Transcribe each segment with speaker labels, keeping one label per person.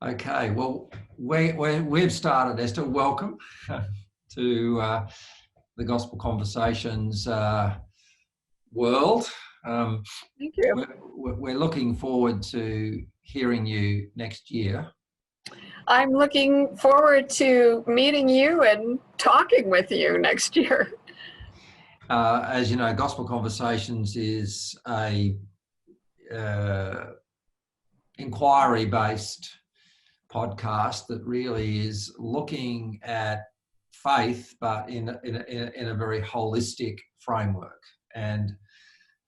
Speaker 1: Okay, well, we've started, Esther. Welcome to the Gospel Conversations world.
Speaker 2: Thank you.
Speaker 1: We're looking forward to hearing you next year.
Speaker 2: I'm looking forward to meeting you and talking with you next year.
Speaker 1: As you know, Gospel Conversations is a inquiry-based podcast that really is looking at faith, but in a very holistic framework. And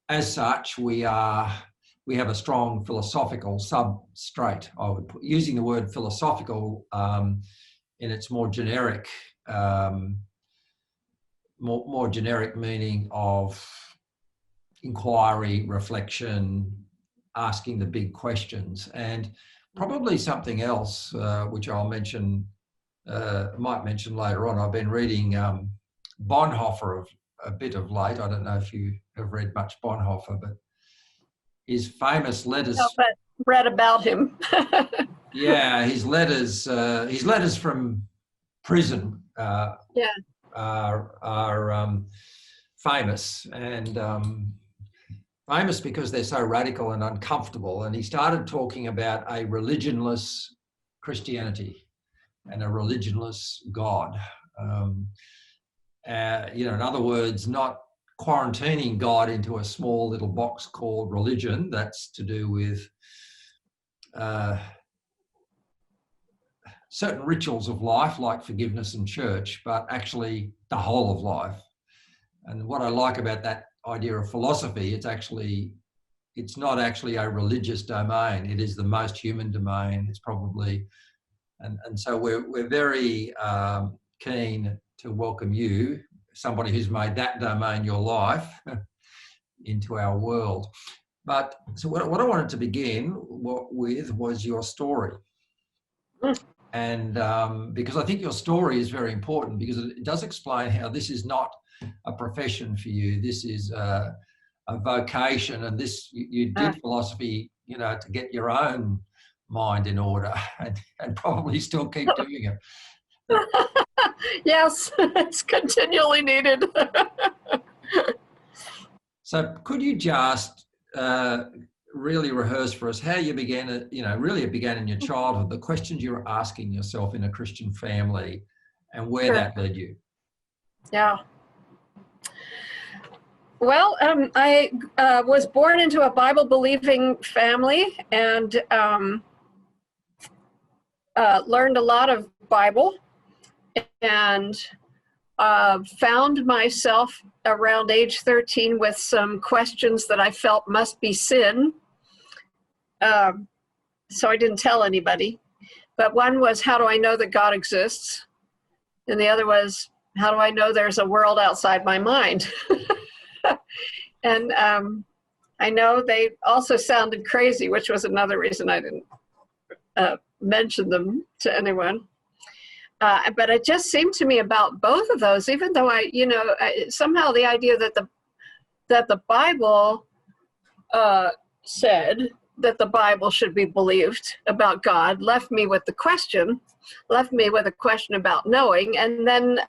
Speaker 1: as such, we have a strong philosophical substrate. I would put, using the word philosophical in its more generic meaning of inquiry, reflection, asking the big questions, and probably something else which I'll might mention later on. I've been reading Bonhoeffer a bit of late. I don't know if you have read much Bonhoeffer, but his famous letters.
Speaker 2: No, but read about him.
Speaker 1: Yeah, his letters from prison are famous, and famous because they're so radical and uncomfortable. And he started talking about a religionless Christianity and a religionless God. In other words, not quarantining God into a small little box called religion. That's to do with certain rituals of life like forgiveness and church, but actually the whole of life. And what I like about that idea of philosophy, it's not actually a religious domain. It is the most human domain. It's probably, and so we're very keen to welcome you, somebody who's made that domain your life, into our world. But so what I wanted to begin with was your story. And because I think your story is very important, because it does explain how this is not a profession for you. This is a vocation, and you did philosophy, to get your own mind in order, and probably still keep doing it.
Speaker 2: Yes, it's continually needed.
Speaker 1: So could you just really rehearse for us how you began, it began in your childhood, the questions you were asking yourself in a Christian family, and where that led you?
Speaker 2: Yeah. Well, I was born into a Bible-believing family and learned a lot of Bible, and found myself around age 13 with some questions that I felt must be sin. So I didn't tell anybody. But one was, how do I know that God exists? And the other was, how do I know there's a world outside my mind? And I know they also sounded crazy, which was another reason I didn't mention them to anyone. But it just seemed to me about both of those, even though somehow the idea that the Bible said that the Bible should be believed about God left me with a question about knowing. And then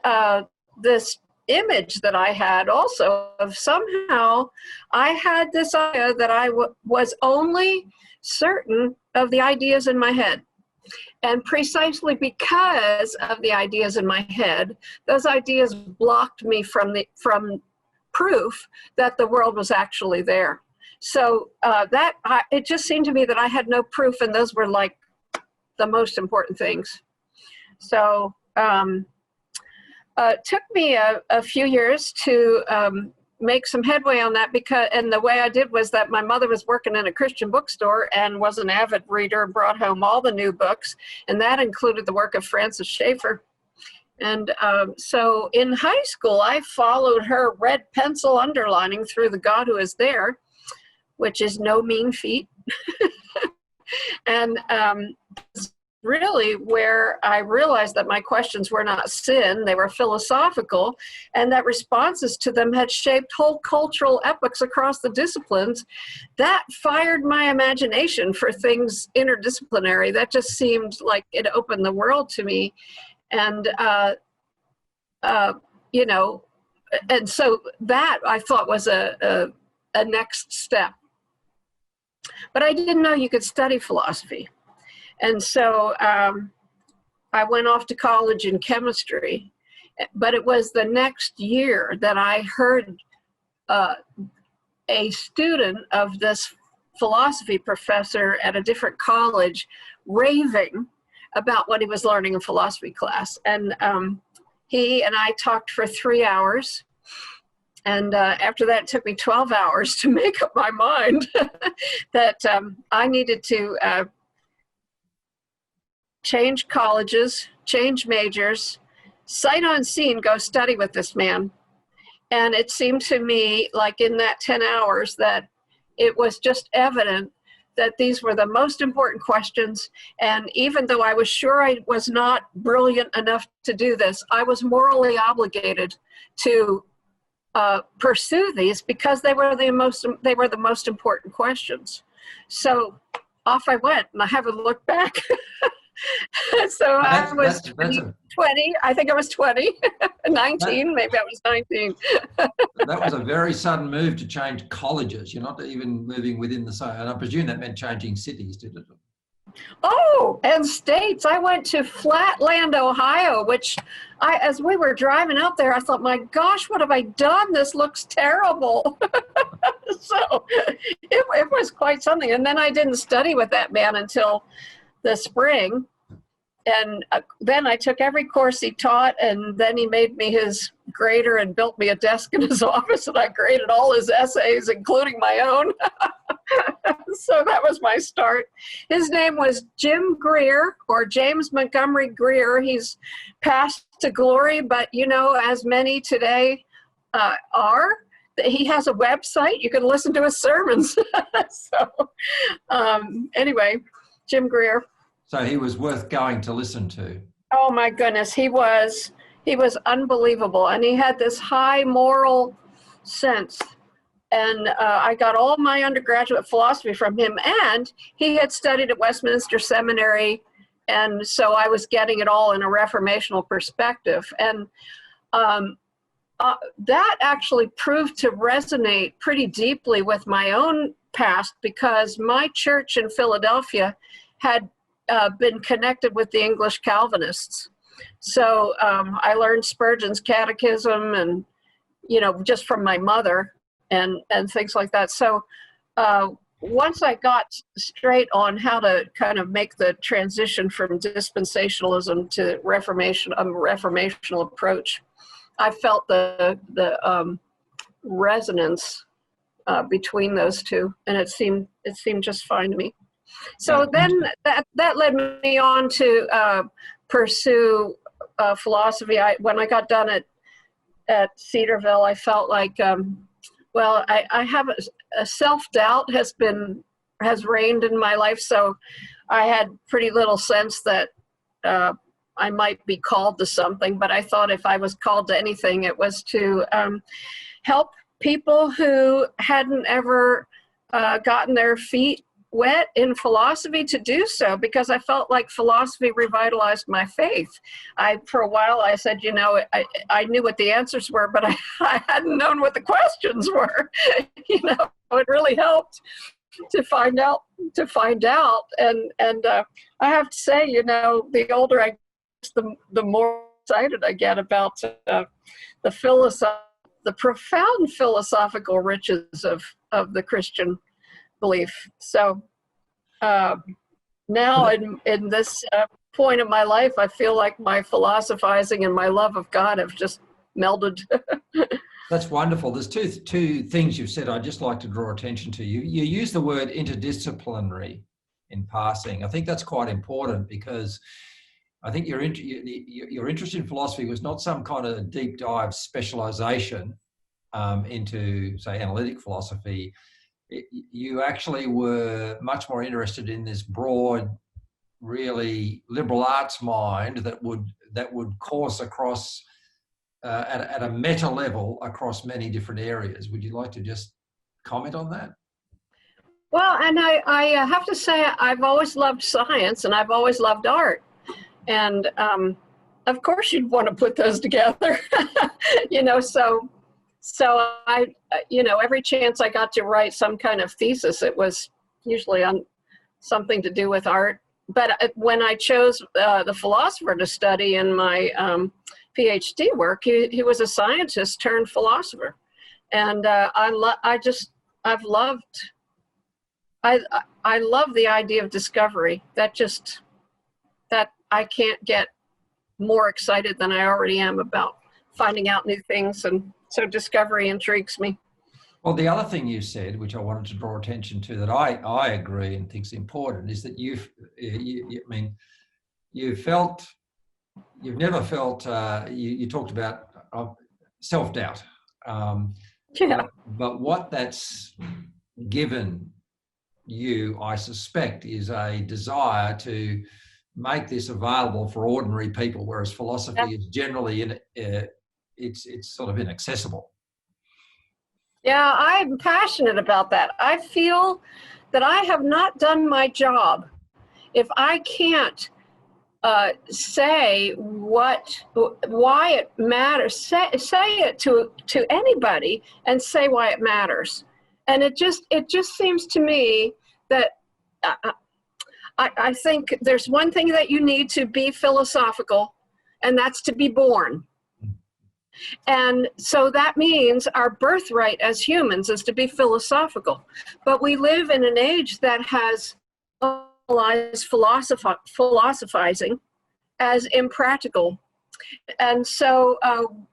Speaker 2: this image that I had also of somehow I had this idea that I was only certain of the ideas in my head. And precisely because of the ideas in my head, those ideas blocked me from proof that the world was actually there. So it just seemed to me that I had no proof, and those were like the most important things. So it took me a few years to make some headway on that, and the way I did was that my mother was working in a Christian bookstore and was an avid reader and brought home all the new books, and that included the work of Francis Schaeffer. And so in high school, I followed her red pencil underlining through the God Who Is There, which is no mean feat. And really where I realized that my questions were not sin, they were philosophical, and that responses to them had shaped whole cultural epochs across the disciplines. That fired my imagination for things interdisciplinary. That just seemed like it opened the world to me. And, you know, and so that I thought was a next step. But I didn't know you could study philosophy. And so I went off to college in chemistry, but it was the next year that I heard a student of this philosophy professor at a different college raving about what he was learning in philosophy class. And he and I talked for 3 hours. And after that, it took me 12 hours to make up my mind that I needed to change colleges, change majors, sight unseen, go study with this man. And it seemed to me like in that 10 hours that it was just evident that these were the most important questions. And even though I was sure I was not brilliant enough to do this, I was morally obligated to pursue these because they were the most important questions. So off I went, and I haven't looked back. So I was 20, I think I was 20, 19, maybe I was 19.
Speaker 1: That was a very sudden move to change colleges. You're not even moving within the same, and I presume that meant changing cities, did it?
Speaker 2: Oh, and states. I went to Flatland, Ohio, which as we were driving out there, I thought, my gosh, what have I done? This looks terrible. So it was quite something. And then I didn't study with that man until the spring. And then I took every course he taught, and then he made me his grader and built me a desk in his office, and I graded all his essays, including my own. So that was my start. His name was Jim Greer, or James Montgomery Greer. He's passed to glory, but you know, as many today are. He has a website. You can listen to his sermons. So anyway, Jim Greer.
Speaker 1: So he was worth going to listen to.
Speaker 2: Oh my goodness, he was unbelievable, and he had this high moral sense. And I got all my undergraduate philosophy from him, and he had studied at Westminster Seminary, and so I was getting it all in a reformational perspective. And that actually proved to resonate pretty deeply with my own past, because my church in Philadelphia had been connected with the English Calvinists. So I learned Spurgeon's catechism, and, you know, just from my mother and things like that. So once I got straight on how to kind of make the transition from dispensationalism to Reformation, a reformational approach, I felt the resonance between those two, and it seemed just fine to me. So then that led me on to pursue philosophy. When I got done at Cedarville, I felt like, well, I have a self-doubt has reigned in my life, so I had pretty little sense that I might be called to something, but I thought if I was called to anything, it was to help people who hadn't ever gotten their feet wet in philosophy to do so, because I felt like philosophy revitalized my faith. For a while I said, you know, I knew what the answers were, but I hadn't known what the questions were. You know, it really helped to find out. And I have to say, you know, the older I get, the more excited I get about the profound philosophical riches of the Christian belief. So now in this point of my life, I feel like my philosophizing and my love of God have just melded.
Speaker 1: That's wonderful. There's two things you've said I'd just like to draw attention to. You use the word interdisciplinary in passing. I think that's quite important, because I think your interest in philosophy was not some kind of deep dive specialization into, say, analytic philosophy. You actually were much more interested in this broad really liberal arts mind that would course across at a meta level across many different areas. Would you like to just comment on that?
Speaker 2: Well, and I have to say, I've always loved science and I've always loved art. And of course you'd want to put those together, so I, every chance I got to write some kind of thesis, it was usually on something to do with art. But when I chose the philosopher to study in my PhD work, he was a scientist turned philosopher. And I love the idea of discovery. That I can't get more excited than I already am about finding out new things. And so discovery intrigues me.
Speaker 1: Well, the other thing you said, which I wanted to draw attention to, that I agree and think is important, is that you've never felt, you talked about self-doubt. But what that's given you, I suspect, is a desire to make this available for ordinary people, whereas philosophy is generally it's sort of inaccessible.
Speaker 2: Yeah, I'm passionate about that. I feel that I have not done my job if I can't say why it matters. Say it to anybody and say why it matters. And it just seems to me that I think there's one thing that you need to be philosophical, and that's to be born. And so that means our birthright as humans is to be philosophical. But we live in an age that has normalized philosophizing as impractical. And so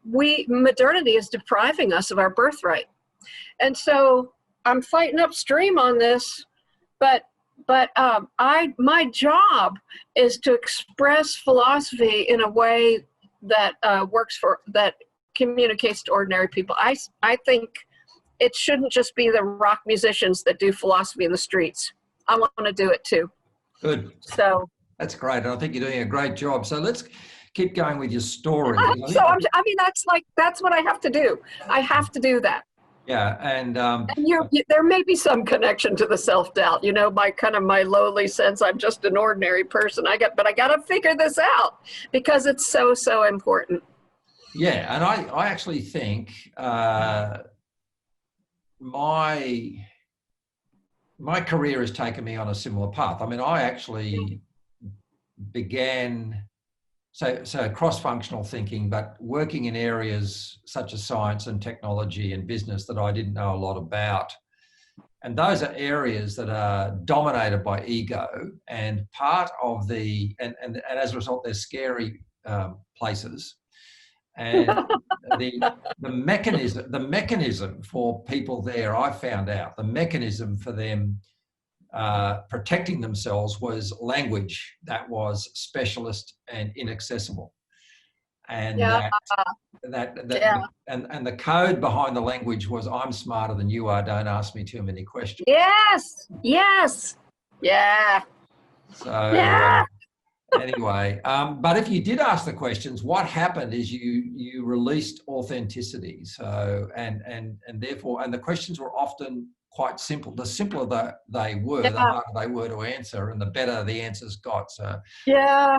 Speaker 2: modernity is depriving us of our birthright. And so I'm fighting upstream on this, but my job is to express philosophy in a way that that communicates to ordinary people. I think it shouldn't just be the rock musicians that do philosophy in the streets. I want to do it too.
Speaker 1: Good.
Speaker 2: So
Speaker 1: that's great. And I think you're doing a great job. So let's keep going with your story.
Speaker 2: That's what I have to do. I have to do that.
Speaker 1: Yeah, and
Speaker 2: there may be some connection to the self-doubt, my lowly sense I'm just an ordinary person. But I got to figure this out because it's so important.
Speaker 1: Yeah, and I actually think my career has taken me on a similar path. I mean, I actually began so cross-functional thinking, but working in areas such as science and technology and business that I didn't know a lot about. And those are areas that are dominated by ego, and part of and as a result, they're scary places. And the mechanism for people there, I found out, the mechanism for them protecting themselves was language that was specialist and inaccessible, and and the code behind the language was, I'm smarter than you are, don't ask me too many questions.
Speaker 2: Yes, yeah.
Speaker 1: So anyway, but if you did ask the questions, what happened is you released authenticity. So and therefore, and the questions were often quite simple. The simpler they were, the harder they were to answer, and the better the answers got. So
Speaker 2: yeah,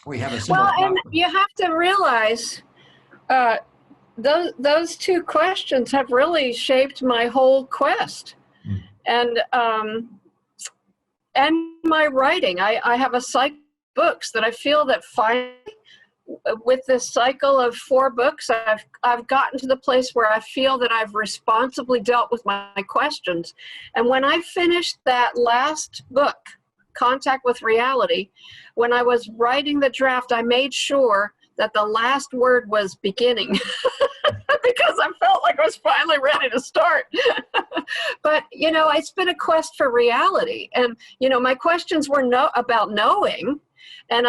Speaker 1: we have a similar.
Speaker 2: Well, and you have to realize those two questions have really shaped my whole quest, and my writing. I have a cycle of books that I feel that finally, with this cycle of 4 books, I've gotten to the place where I feel that I've responsibly dealt with my questions. And when I finished that last book, Contact with Reality, when I was writing the draft, I made sure that the last word was beginning because I felt like I was finally ready to start. But, it's been a quest for reality. And, my questions were about knowing. And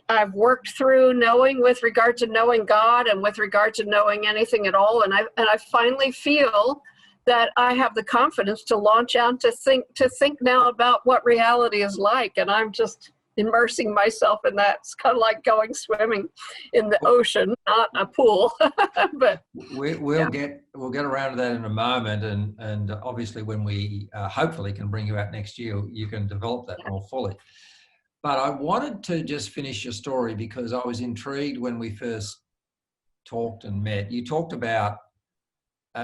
Speaker 2: I've worked through knowing with regard to knowing God and with regard to knowing anything at all. And I finally feel that I have the confidence to launch out to think now about what reality is like. And I'm just immersing myself in that. It's kind of like going swimming in the ocean, not a pool. But
Speaker 1: we'll get around to that in a moment, and obviously when we hopefully can bring you out next year, you can develop that more fully. But I wanted to just finish your story because I was intrigued when we first talked and met. You talked about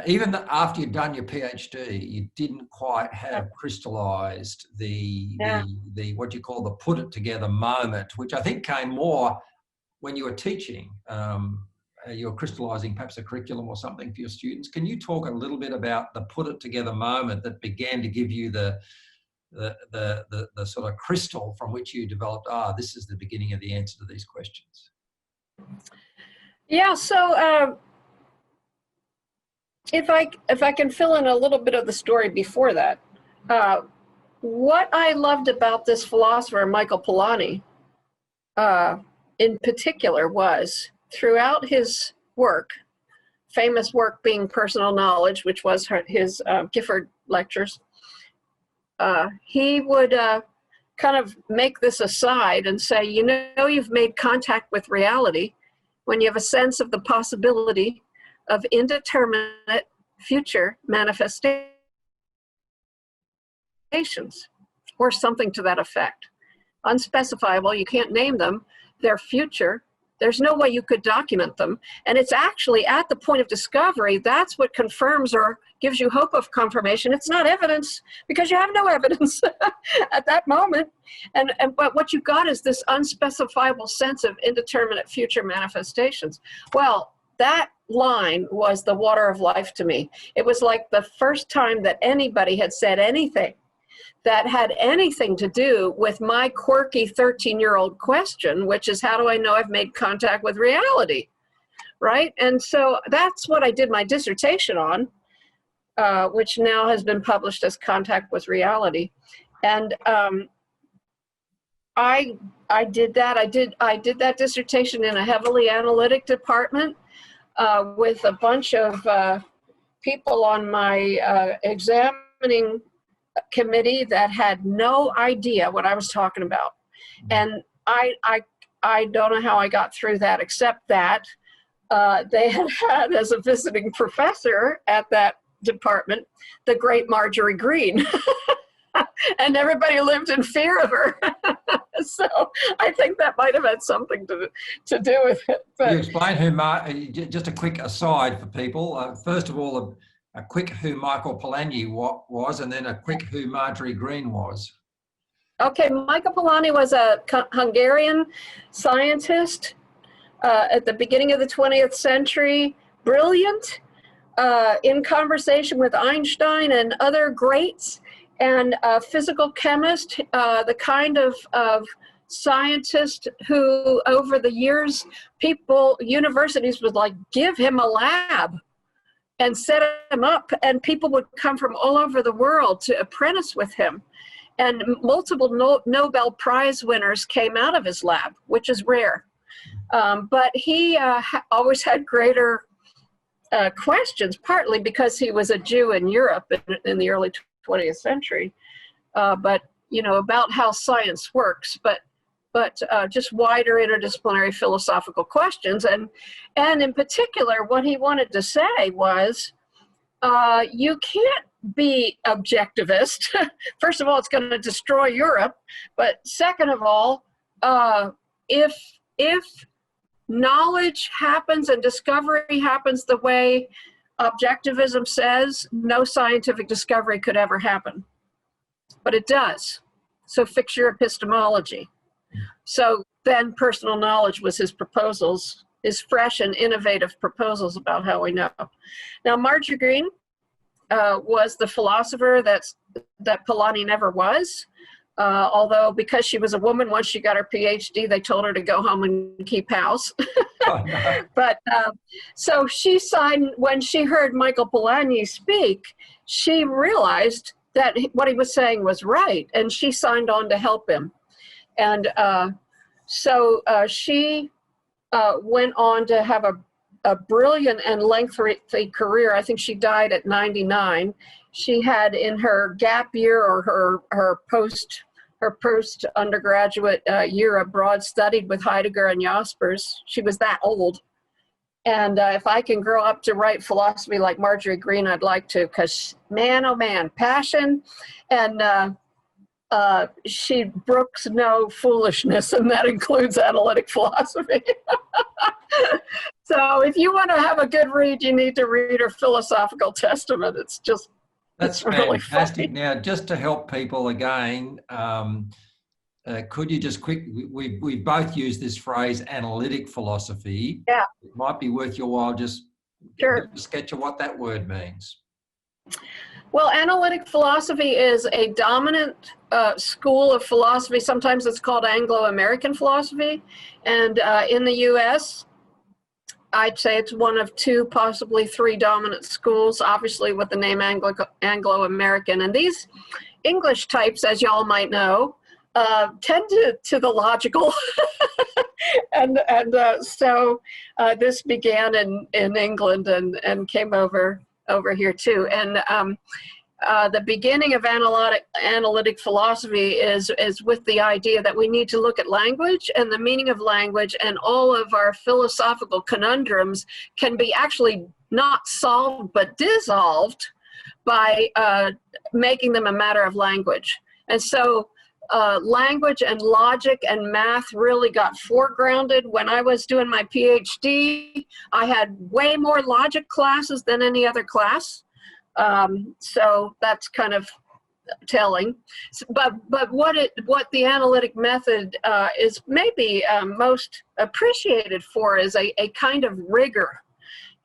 Speaker 1: even after you'd done your PhD, you didn't quite have crystallized the what you call the put it together moment, which I think came more when you were teaching. You were crystallizing perhaps a curriculum or something for your students. Can you talk a little bit about the put it together moment that began to give you the sort of crystal from which you developed, this is the beginning of the answer to these questions?
Speaker 2: Yeah, so if I can fill in a little bit of the story before that, what I loved about this philosopher, Michael Polanyi, in particular, was throughout his work, famous work being Personal Knowledge, which was his Gifford lectures, he would kind of make this aside and say, you know, you've made contact with reality when you have a sense of the possibility of indeterminate future manifestations, or something to that effect. Unspecifiable, you can't name them, they're future, there's no way you could document them. And it's actually at the point of discovery, that's what confirms or gives you hope of confirmation. It's not evidence, because you have no evidence at that moment. But what you got is this unspecifiable sense of indeterminate future manifestations. Well, that line was the water of life to me. It was like the first time that anybody had said anything that had anything to do with my quirky 13-year-old question, which is, how do I know I've made contact with reality, right? And so that's what I did my dissertation on, which now has been published as Contact with Reality. And I did that. I did that dissertation in a heavily analytic department with a bunch of people on my examining committee that had no idea what I was talking about. And I don't know how I got through that, except that they had as a visiting professor at that department, the great Marjorie Green. And everybody lived in fear of her. So I think that might have had something to do with it. But
Speaker 1: you explain who, just a quick aside for people. First of all, a quick who Michael Polanyi was, and then a quick who Marjorie Green was.
Speaker 2: Okay, Michael Polanyi was a Hungarian scientist at the beginning of the 20th century, brilliant, in conversation with Einstein and other greats, and a physical chemist, the kind of scientist who over the years, universities would like give him a lab and set him up, and people would come from all over the world to apprentice with him. And multiple Nobel Prize winners came out of his lab, which is rare. But he always had greater questions, partly because he was a Jew in Europe in the early 20th century, but you know, about how science works, but just wider interdisciplinary philosophical questions. And in particular, what he wanted to say was, you can't be objectivist. First of all, it's going to destroy Europe. But second of all, if knowledge happens and discovery happens the way objectivism says, no scientific discovery could ever happen. But it does. So fix your epistemology. So then Personal Knowledge was his proposals, his fresh and innovative proposals about how we know. Now, Marjorie Green was the philosopher that Polanyi never was. Although because she was a woman, once she got her PhD, they told her to go home and keep house. Oh, no. But so she signed, when she heard Michael Polanyi speak, she realized that what he was saying was right, and she signed on to help him. And so she went on to have a brilliant and lengthy career. I think she died at 99. She had in her gap year or her post undergraduate year abroad studied with Heidegger and Jaspers. She was that old. And if I can grow up to write philosophy like Marjorie Green, I'd like to, because man, oh man, passion. And she brooks no foolishness, and that includes analytic philosophy. So if you want to have a good read, you need to read her Philosophical Testament.
Speaker 1: That's
Speaker 2: really
Speaker 1: fantastic.
Speaker 2: funny.
Speaker 1: Now, just to help people again, could you just we both use this phrase, analytic philosophy.
Speaker 2: Yeah.
Speaker 1: It might be worth your while just
Speaker 2: Sure.
Speaker 1: a sketch of what that word means.
Speaker 2: Well, analytic philosophy is a dominant school of philosophy. Sometimes it's called Anglo-American philosophy. And in the US, I'd say it's one of two, possibly three dominant schools, obviously with the name Anglo-American. And these English types, as y'all might know, tend to the logical. So this began in England and came over here too. And the beginning of analytic philosophy is with the idea that we need to look at language and the meaning of language, and all of our philosophical conundrums can be actually not solved but dissolved by making them a matter of language. And so language and logic and math really got foregrounded. When I was doing my PhD, I had way more logic classes than any other class. So that's kind of telling. But what the analytic method is maybe most appreciated for is a kind of rigor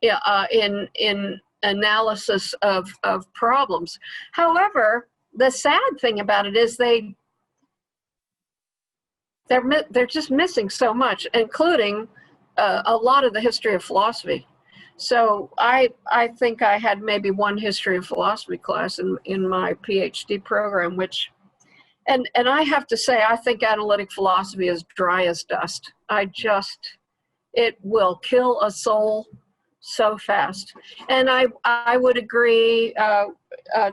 Speaker 2: in analysis of problems. However, the sad thing about it is they're just missing so much, including a lot of the history of philosophy. So I think I had maybe one history of philosophy class in my PhD program, and I have to say, I think analytic philosophy is dry as dust. It will kill a soul so fast. And I would agree,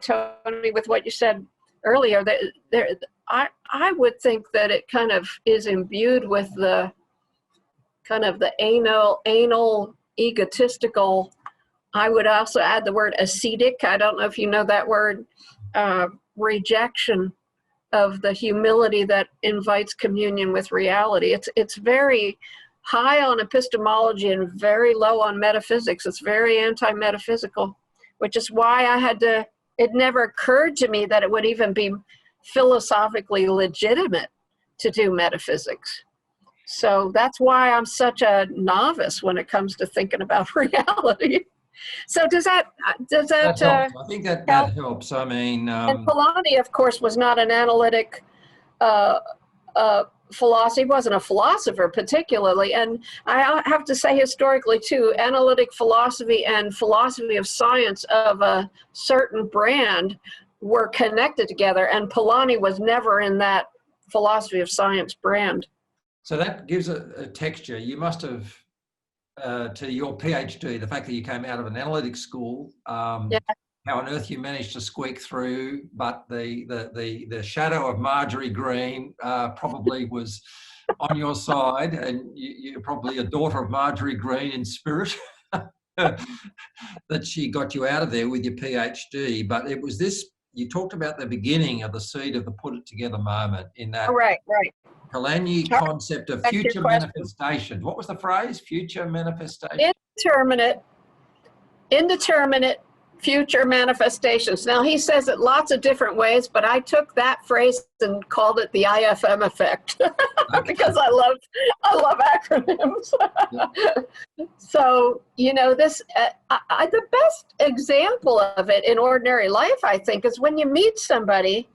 Speaker 2: Tony, with what you said earlier, that I would think that it kind of is imbued with the kind of the anal egotistical. I would also add the word ascetic. I don't know if you know that word. Rejection of the humility that invites communion with reality. It's very high on epistemology and very low on metaphysics. It's very anti-metaphysical, which is why it never occurred to me that it would even be philosophically legitimate to do metaphysics. So that's why I'm such a novice when it comes to thinking about reality. So does that helps.
Speaker 1: I think that helps. I mean,
Speaker 2: and Polanyi, of course, was not an analytic philosopher. He wasn't a philosopher particularly. And I have to say, historically too, analytic philosophy and philosophy of science of a certain brand were connected together. And Polanyi was never in that philosophy of science brand.
Speaker 1: So that gives a texture. You must have, to your PhD, the fact that you came out of an analytic school, how on earth you managed to squeak through, but the shadow of Marjorie Green probably was on your side, and you're probably a daughter of Marjorie Green in spirit, that she got you out of there with your PhD. But it was this, you talked about the beginning of the seed of the put it together moment in that.
Speaker 2: Right.
Speaker 1: Polanyi concept of future manifestations. What was the phrase? Future manifestation? Indeterminate future manifestations. Now, he says it lots of different ways, but I took that phrase and called it the IFM effect because I love acronyms. Yeah. So, this the best example of it in ordinary life, I think, is when you meet somebody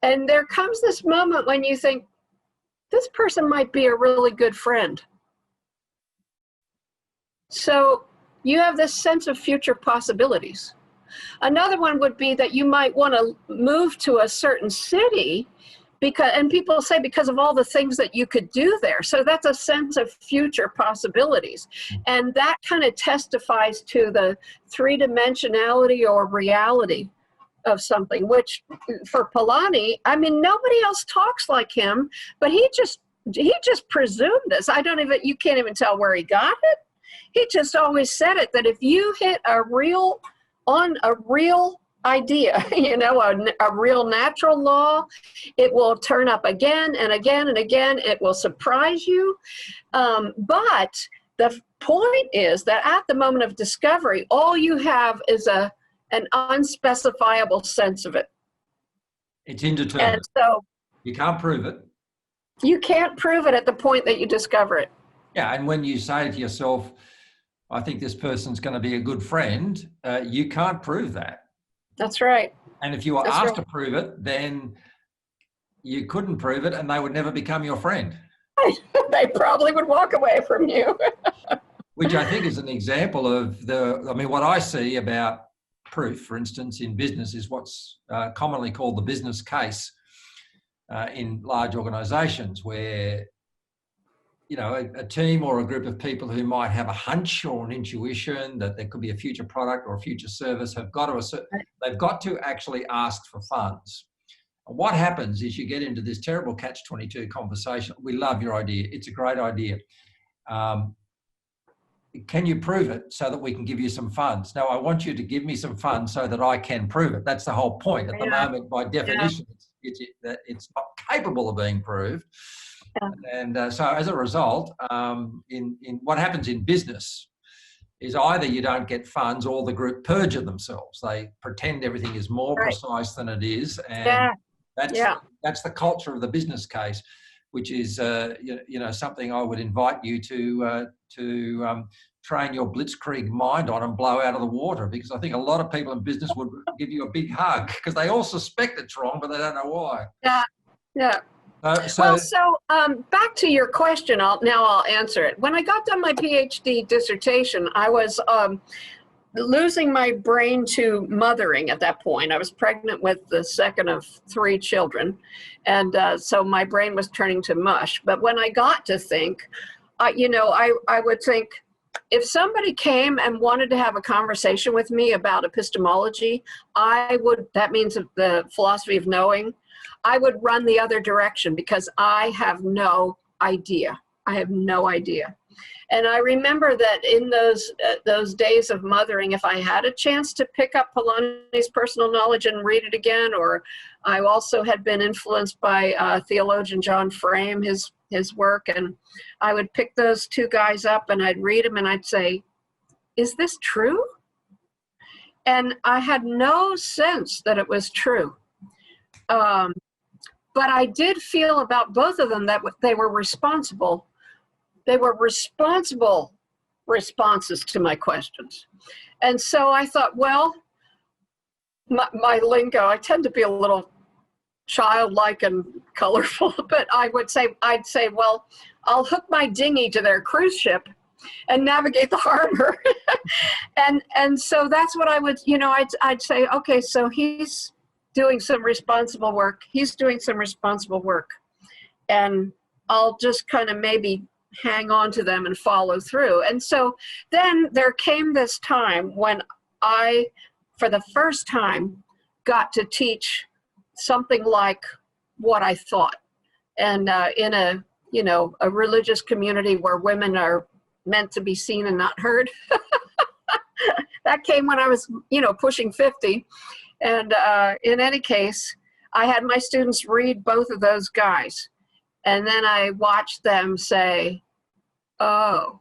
Speaker 1: and there comes this moment when you think, this person might be a really good friend. So you have this sense of future possibilities. Another one would be that you might want to move to a certain city
Speaker 2: and people say because of all the things that you could do there. So that's a sense of future possibilities. And that kind of testifies to the three-dimensionality or reality of something, which for Polanyi, I mean, nobody else talks like him, but he just presumed this. You can't even tell where he got it. He just always said it, that if you hit a real idea, a real natural law, it will turn up again and again and again. It will surprise you. But the point is that at the moment of discovery, all you have is an unspecifiable sense of it.
Speaker 1: It's indeterminate.
Speaker 2: And so
Speaker 1: you can't prove it.
Speaker 2: You can't prove it at the point that you discover it.
Speaker 1: Yeah, and when you say to yourself, I think this person's going to be a good friend, you can't prove that.
Speaker 2: That's right.
Speaker 1: And if you were asked to prove it, then you couldn't prove it and they would never become your friend.
Speaker 2: They probably would walk away from you.
Speaker 1: Which I think is an example of what I see about proof, for instance, in business is what's commonly called the business case in large organizations where, a team or a group of people who might have a hunch or an intuition that there could be a future product or a future service they've got to actually ask for funds. And what happens is you get into this terrible catch-22 conversation. We love your idea. It's a great idea. Can you prove it so that we can give you some funds? No, I want you to give me some funds so that I can prove it. That's the whole point. At the moment, by definition, it's not capable of being proved. Yeah. And so as a result, in what happens in business is either you don't get funds or the group perjure themselves. They pretend everything is more precise than it is. And that's the culture of the business case, which is, something I would invite you to train your blitzkrieg mind on and blow out of the water, because I think a lot of people in business would give you a big hug because they all suspect it's wrong, but they don't know why.
Speaker 2: Yeah. So back to your question, I'll answer it. When I got done my PhD dissertation, I was losing my brain to mothering at that point. I was pregnant with the second of 3 children, and so my brain was turning to mush. But when I got to think, I would think, if somebody came and wanted to have a conversation with me about epistemology, that means the philosophy of knowing, I would run the other direction because I have no idea. And I remember that in those days of mothering, if I had a chance to pick up Polanyi's personal knowledge and read it again, or I also had been influenced by theologian John Frame, his work, and I would pick those 2 guys up and I'd read them and I'd say, is this true? And I had no sense that it was true. But I did feel about both of them that they were responsible. They were responsible responses to my questions. And so I thought, well, my lingo, I tend to be a little childlike and colorful, but I'd say, well, I'll hook my dinghy to their cruise ship and navigate the harbor. and so that's what I would, I'd say, okay, so he's doing some responsible work. And I'll just kind of maybe hang on to them and follow through. And so then there came this time when I, for the first time, got to teach something like what I thought. And in a religious community where women are meant to be seen and not heard. That came when I was, pushing 50. And in any case, I had my students read both of those guys. And then I watched them say, oh.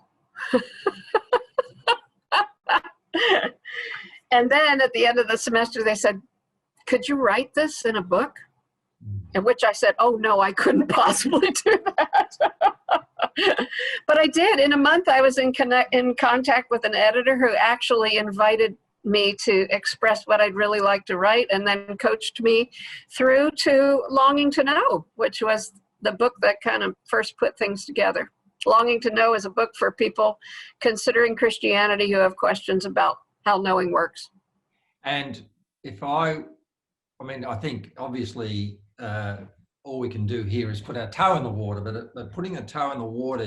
Speaker 2: And then at the end of the semester, they said, could you write this in a book? In which I said, oh, no, I couldn't possibly do that. But I did. In a month, I was in contact with an editor who actually invited me to express what I'd really like to write, and then coached me through to Longing to Know, which was the book that kind of first put things together. Longing to Know is a book for people considering Christianity who have questions about how knowing works.
Speaker 1: And I think obviously all we can do here is put our toe in the water, but putting a toe in the water,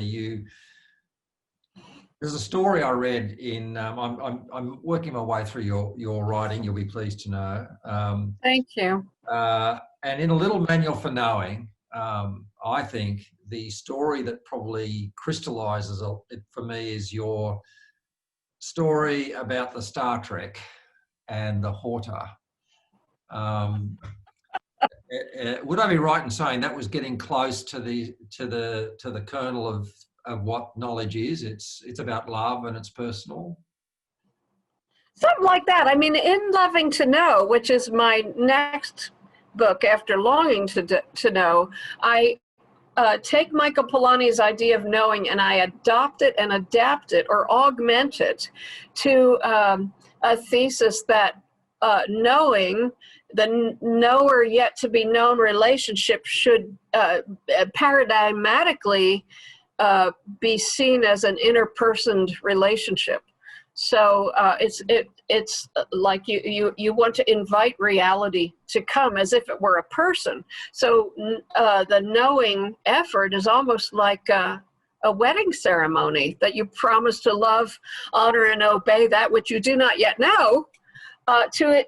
Speaker 1: there's a story I read in, I'm working my way through your writing, you'll be pleased to know.
Speaker 2: Thank you.
Speaker 1: And in A Little Manual for Knowing, I think the story that probably crystallizes it for me is your story about the Star Trek and the Horta. Would I be right in saying that was getting close to the kernel of what knowledge is? It's about love and it's personal.
Speaker 2: Something like that. I mean, in Loving to Know, which is my next book after Longing to Know, I take Michael Polanyi's idea of knowing and I adopt it and adapt it or augment it to a thesis that knowing, the knower yet to be known relationship should paradigmatically be seen as an interpersoned relationship. So it's like you want to invite reality to come as if it were a person. So the knowing effort is almost like a wedding ceremony, that you promise to love, honor, and obey that which you do not yet know, to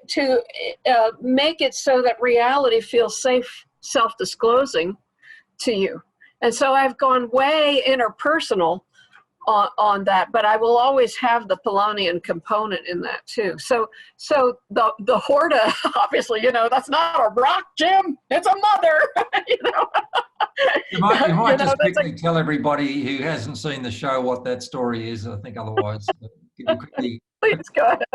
Speaker 2: make it so that reality feels safe, self-disclosing to you. And so I've gone way interpersonal on that, but I will always have the Polanyian component in that too. So the Horta, obviously, that's not a rock, Jim. It's a mother.
Speaker 1: You might just quickly tell everybody who hasn't seen the show what that story is. I think otherwise, can you quickly?
Speaker 2: Please go ahead.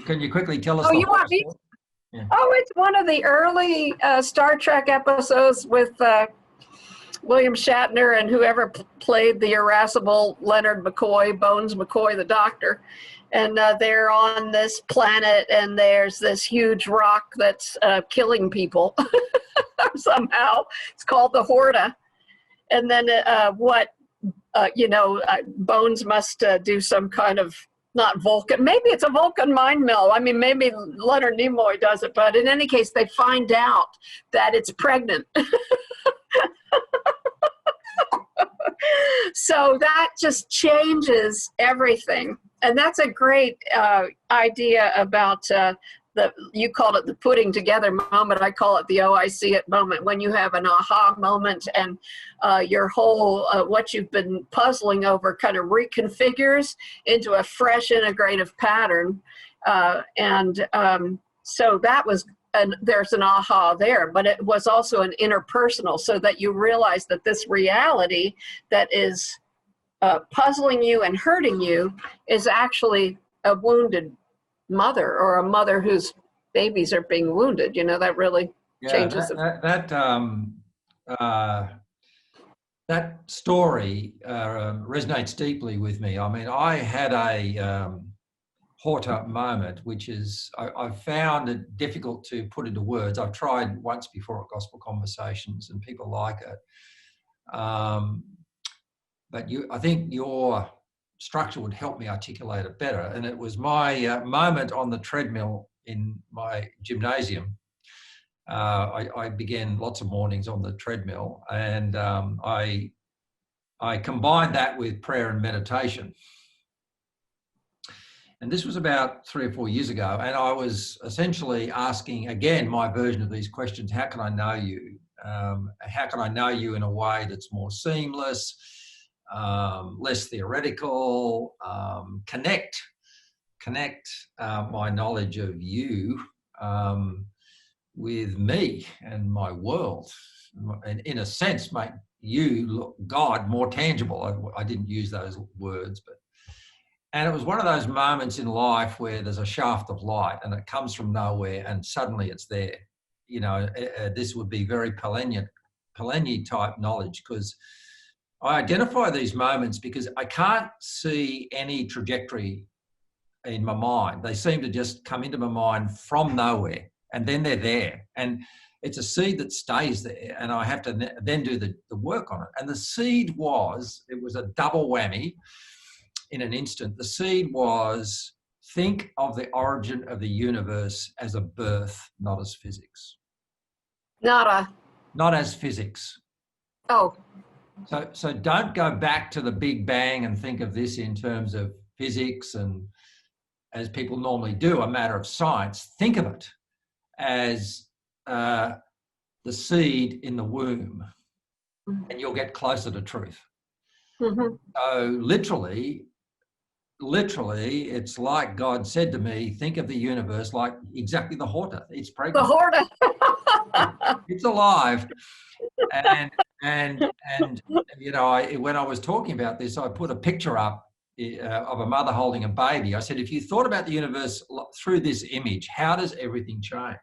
Speaker 1: Can you quickly tell us?
Speaker 2: Oh, you want me? Yeah. Oh, it's one of the early Star Trek episodes with William Shatner and whoever played the irascible Leonard McCoy, Bones McCoy, the doctor. And they're on this planet and there's this huge rock that's killing people somehow. It's called the Horta. And then Bones must do some kind of, not Vulcan, maybe it's a Vulcan mind meld. I mean, maybe Leonard Nimoy does it, but in any case, they find out that it's pregnant. So that just changes everything. And that's a great idea about you called it the putting together moment. I call it the oh, I see it moment, when you have an aha moment and your whole, what you've been puzzling over kind of reconfigures into a fresh integrative pattern. So that was, there's an aha there, but it was also an interpersonal, so that you realize that this reality that is puzzling you and hurting you is actually a wounded mother, or a mother whose babies are being wounded. That really changes
Speaker 1: that story resonates deeply with me. I mean, I had a Horta moment, which is, I've found it difficult to put into words. I've tried once before at Gospel Conversations and people like it. But I think your structure would help me articulate it better. And it was my moment on the treadmill in my gymnasium. I began lots of mornings on the treadmill, and I combined that with prayer and meditation. And this was about 3 or 4 years ago. And I was essentially asking, again, my version of these questions: how can I know you? How can I know you in a way that's more seamless, less theoretical, connect my knowledge of you with me and my world, and in a sense make you, God, more tangible. I didn't use those words, and it was one of those moments in life where there's a shaft of light and it comes from nowhere and suddenly it's there. This would be very Polanyi type knowledge, because I identify these moments because I can't see any trajectory in my mind. They seem to just come into my mind from nowhere, and then they're there. And it's a seed that stays there, and I have to then do the work on it. And the seed it was a double whammy in an instant. The seed was, think of the origin of the universe as a birth, not as physics.
Speaker 2: Nada.
Speaker 1: not as physics.
Speaker 2: Oh,
Speaker 1: So don't go back to the Big Bang and think of this in terms of physics and, as people normally do, a matter of science. Think of it as the seed in the womb, and you'll get closer to truth.
Speaker 2: mm-hmm.
Speaker 1: So literally, it's like God said to me, think of the universe like exactly the horta. It's pregnant.
Speaker 2: The horta.
Speaker 1: It's alive. And you know, when I was talking about this, I put a picture up of a mother holding a baby. I said, if you thought about the universe through this image, how does everything change?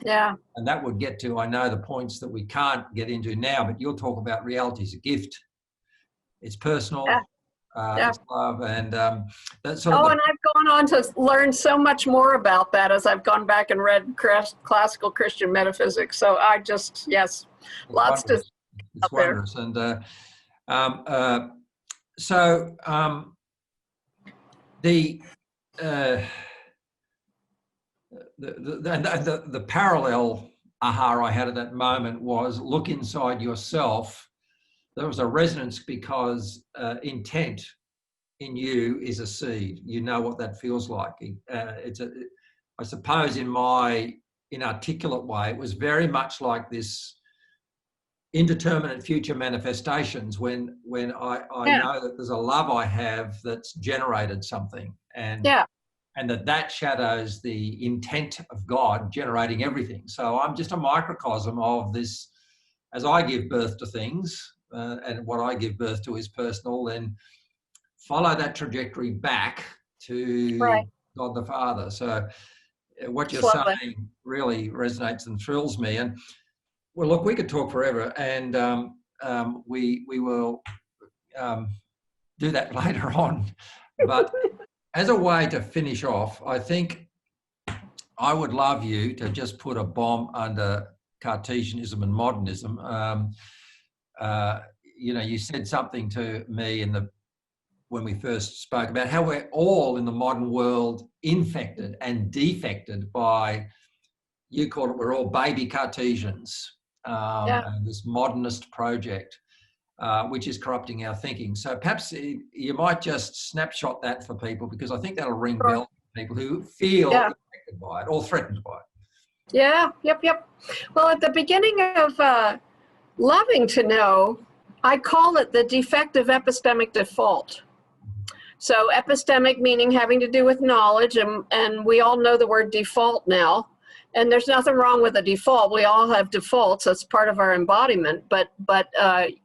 Speaker 2: Yeah.
Speaker 1: And that would get to, I know, the points that we can't get into now, but you'll talk about reality as a gift. It's personal.
Speaker 2: Yeah.
Speaker 1: It's love, and that's sort of.
Speaker 2: And I've gone on to learn so much more about that as I've gone back and read classical Christian metaphysics. So I just, yes, lots to.
Speaker 1: It's wondrous, and so the parallel aha I had at that moment was look inside yourself. There was a resonance because intent in you is a seed. You know what that feels like. I suppose in my inarticulate way, it was very much like this indeterminate future manifestations when I know that there's a love I have that's generated something, and that shadows the intent of God generating everything. So I'm just a microcosm of this. As I give birth to things, and what I give birth to is personal, then follow that trajectory back to God the Father. So what you're saying really resonates and thrills me. And well, look, we could talk forever, and we will do that later on. But as a way to finish off, I think I would love you to just put a bomb under Cartesianism and modernism. You know, you said something to me when we first spoke about how we're all in the modern world infected and defected by, you call it, we're all baby Cartesians. And this modernist project, which is corrupting our thinking. So perhaps you might just snapshot that for people, because I think that'll ring bells for people who feel affected by it or threatened by it.
Speaker 2: Yeah, yep. Well, at the beginning of Loving to Know, I call it the defective epistemic default. So epistemic meaning having to do with knowledge, and we all know the word default now. And there's nothing wrong with a default. We all have defaults. That's part of our embodiment. But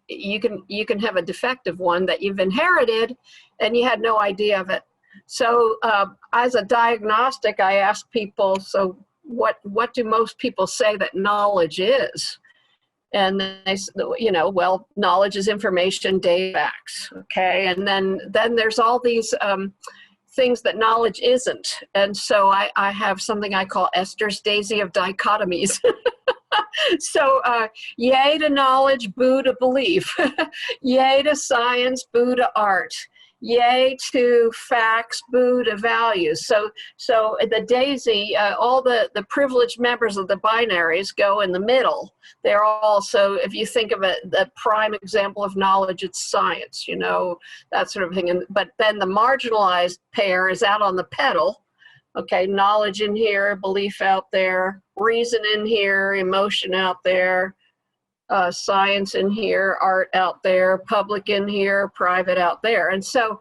Speaker 2: you can have a defective one that you've inherited, and you had no idea of it. So as a diagnostic, I ask people, so what do most people say that knowledge is? And they, well, knowledge is information, data, facts. Okay, and then there's all these things that knowledge isn't. And so I have something I call Esther's daisy of dichotomies. So yay to knowledge, boo to belief. Yay to science, boo to art. Yay to facts, boo to values. So the daisy, all the privileged members of the binaries go in the middle. They're also, if you think of it, the prime example of knowledge, it's science, that sort of thing. But then the marginalized pair is out on the pedal. Okay, knowledge in here, belief out there, reason in here, emotion out there, science in here, art out there, public in here, private out there. And so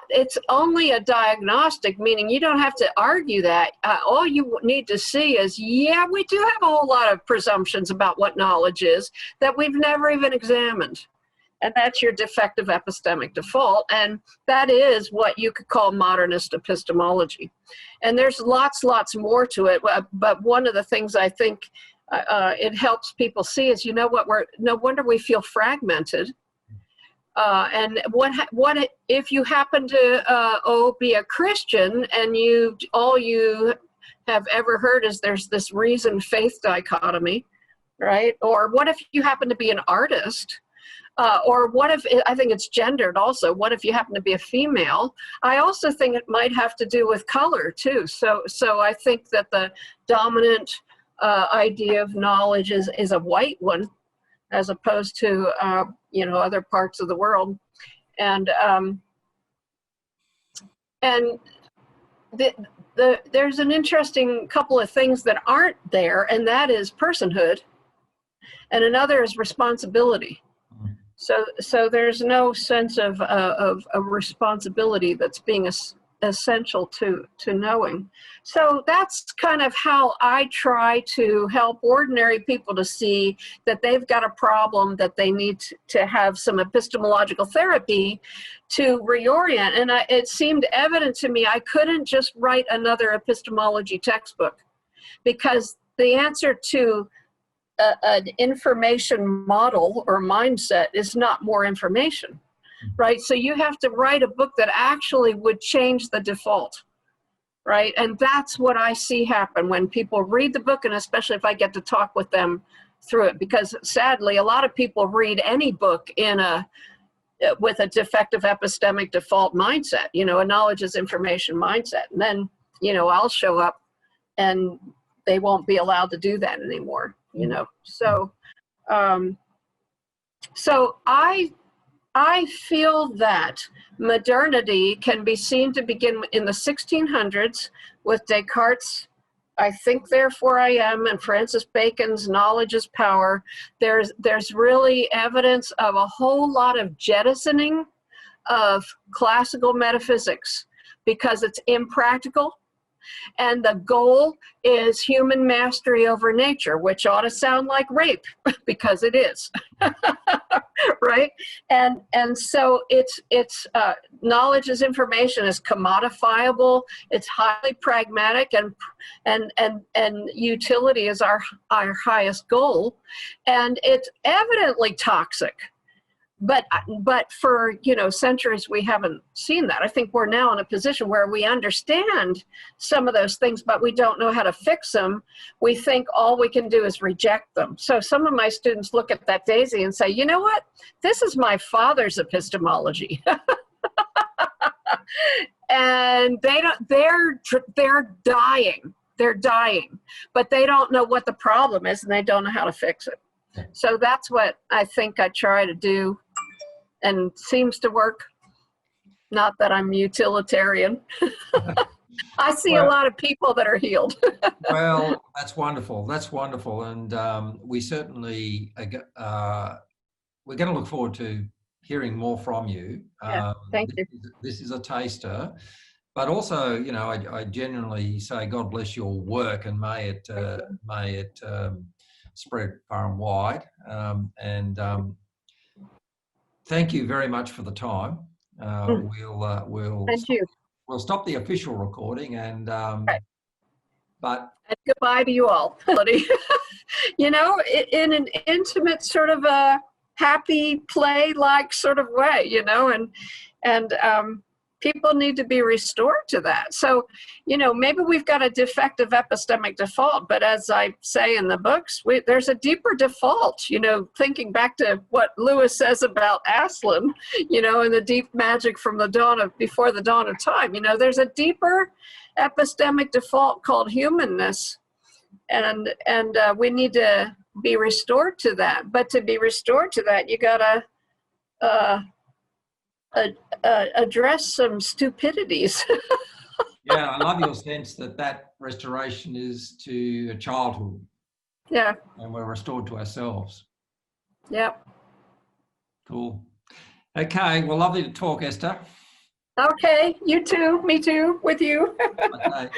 Speaker 2: it's only a diagnostic, meaning you don't have to argue that. All you need to see is, we do have a whole lot of presumptions about what knowledge is that we've never even examined. And that's your defective epistemic default. And that is what you could call modernist epistemology. And there's lots more to it. But one of the things I think it helps people see is, no wonder we feel fragmented. And what if you happen to be a Christian and all you have ever heard is there's this reason-faith dichotomy, right? Or what if you happen to be an artist? Or what if, I think it's gendered also, what if you happen to be a female? I also think it might have to do with color too. So I think that the dominant idea of knowledge is a white one, as opposed to other parts of the world, and there's an interesting couple of things that aren't there, and that is personhood, and another is responsibility. So there's no sense of a responsibility that's being essential to knowing. So that's kind of how I try to help ordinary people to see that they've got a problem that they need to have some epistemological therapy to reorient. And it seemed evident to me I couldn't just write another epistemology textbook, because the answer to an information model or mindset is not more information, right? So you have to write a book that actually would change the default, right? And that's what I see happen when people read the book, and especially if I get to talk with them through it, because sadly, a lot of people read any book with a defective epistemic default mindset, a knowledge is information mindset. And then, I'll show up and they won't be allowed to do that anymore. So I feel that modernity can be seen to begin in the 1600s with Descartes' I think therefore I am, and Francis Bacon's knowledge is power. There's really evidence of a whole lot of jettisoning of classical metaphysics because it's impractical. And the goal is human mastery over nature, which ought to sound like rape, because it is, right? And so it's knowledge is information, is commodifiable, it's highly pragmatic, and utility is our highest goal, and it's evidently toxic. But for centuries we haven't seen that. I think we're now in a position where we understand some of those things, but we don't know how to fix them. We think all we can do is reject them. So some of my students look at that daisy and say, you know what? This is my father's epistemology. And they're dying. They're dying, but they don't know what the problem is and they don't know how to fix it. So that's what I think I try to do, and seems to work. Not that I'm utilitarian. I see a lot of people that are healed.
Speaker 1: Well, that's wonderful. That's wonderful. And we certainly, we're going to look forward to hearing more from you.
Speaker 2: Yeah, thank you.
Speaker 1: This is a taster. But also, I genuinely say God bless your work, and may it spread far and wide. Thank you very much for the time. We'll stop the official recording, and but
Speaker 2: and goodbye to you all. In an intimate sort of a happy play-like sort of way, and people need to be restored to that. So, maybe we've got a defective epistemic default, but as I say in the books, there's a deeper default, thinking back to what Lewis says about Aslan, and the deep magic from before the dawn of time. There's a deeper epistemic default called humanness, and we need to be restored to that. But to be restored to that, you gotta address some stupidities.
Speaker 1: Yeah, I love your sense that restoration is to a childhood.
Speaker 2: Yeah.
Speaker 1: And we're restored to ourselves.
Speaker 2: Yep.
Speaker 1: Cool. Okay, well, lovely to talk, Esther.
Speaker 2: Okay, you too, me too, with you.
Speaker 1: Okay.